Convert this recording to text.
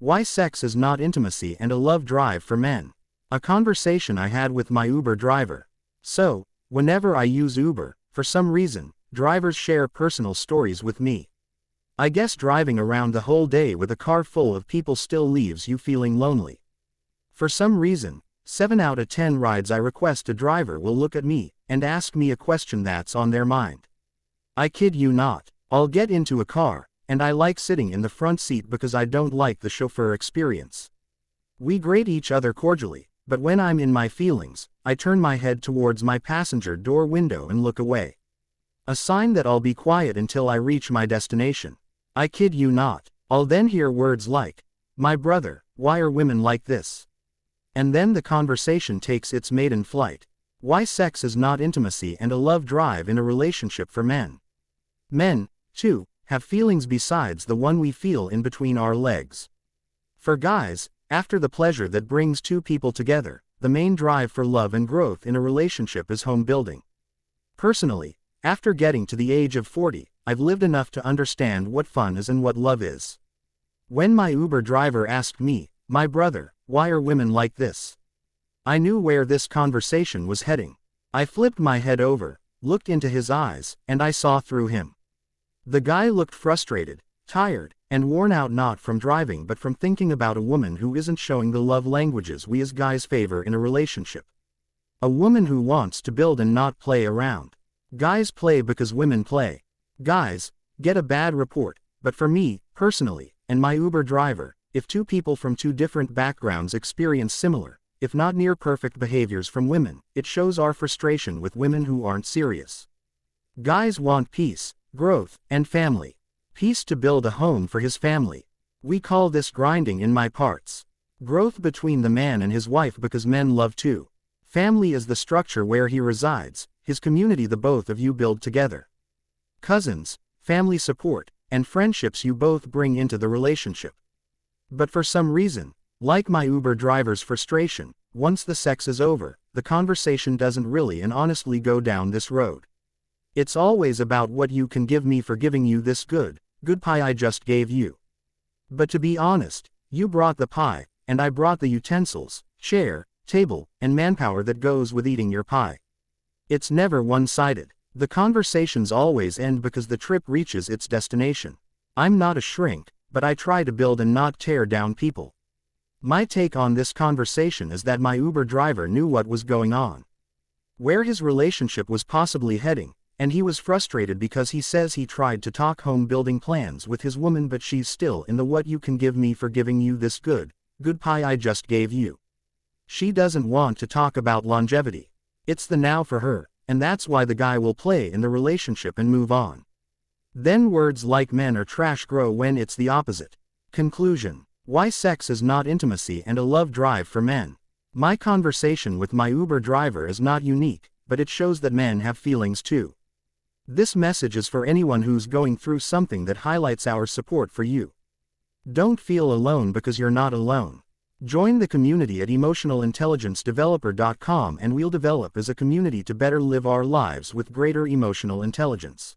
Why sex is not intimacy and a love drive for men. A conversation I had with my Uber driver. So, whenever I use Uber, for some reason, drivers share personal stories with me. I guess driving around the whole day with a car full of people still leaves you feeling lonely. For some reason, 7 out of 10 rides I request a driver will look at me and ask me a question that's on their mind. I kid you not. I'll get into a car, and I like sitting in the front seat because I don't like the chauffeur experience. We greet each other cordially, but when I'm in my feelings, I turn my head towards my passenger door window and look away. A sign that I'll be quiet until I reach my destination. I kid you not. I'll then hear words like, "My brother, why are women like this?" And then the conversation takes its maiden flight. Why sex is not intimacy and a love drive in a relationship for men. Men, too, have feelings besides the one we feel in between our legs. For guys, after the pleasure that brings two people together, the main drive for love and growth in a relationship is home building. Personally, after getting to the age of 40, I've lived enough to understand what fun is and what love is. When my Uber driver asked me, "My brother, why are women like this?" I knew where this conversation was heading. I flipped my head over, looked into his eyes, and I saw through him. The guy looked frustrated, tired, and worn out not from driving but from thinking about a woman who isn't showing the love languages we as guys favor in a relationship. A woman who wants to build and not play around. Guys play because women play. Guys get a bad report, but for me, personally, and my Uber driver, if two people from two different backgrounds experience similar, if not near perfect behaviors from women, it shows our frustration with women who aren't serious. Guys want peace, growth, and family. Peace to build a home for his family. We call this grinding in my parts. Growth between the man and his wife because men love too. Family is the structure where he resides, his community the both of you build together. Cousins, family support, and friendships you both bring into the relationship. But for some reason, like my Uber driver's frustration, once the sex is over, the conversation doesn't really and honestly go down this road. It's always about what you can give me for giving you this good pie I just gave you. But to be honest, you brought the pie, and I brought the utensils, chair, table, and manpower that goes with eating your pie. It's never one-sided. The conversations always end because the trip reaches its destination. I'm not a shrink, but I try to build and not tear down people. My take on this conversation is that my Uber driver knew what was going on, where his relationship was possibly heading, and he was frustrated because he says he tried to talk home building plans with his woman but she's still in the "what you can give me for giving you this good pie I just gave you." She doesn't want to talk about longevity. It's the now for her, and that's why the guy will play in the relationship and move on. Then words like "men are trash" grow when it's the opposite. Conclusion. Why sex is not intimacy and a love drive for men. My conversation with my Uber driver is not unique, but it shows that men have feelings too. This message is for anyone who's going through something that highlights our support for you. Don't feel alone because you're not alone. Join the community at emotionalintelligencedeveloper.com and we'll develop as a community to better live our lives with greater emotional intelligence.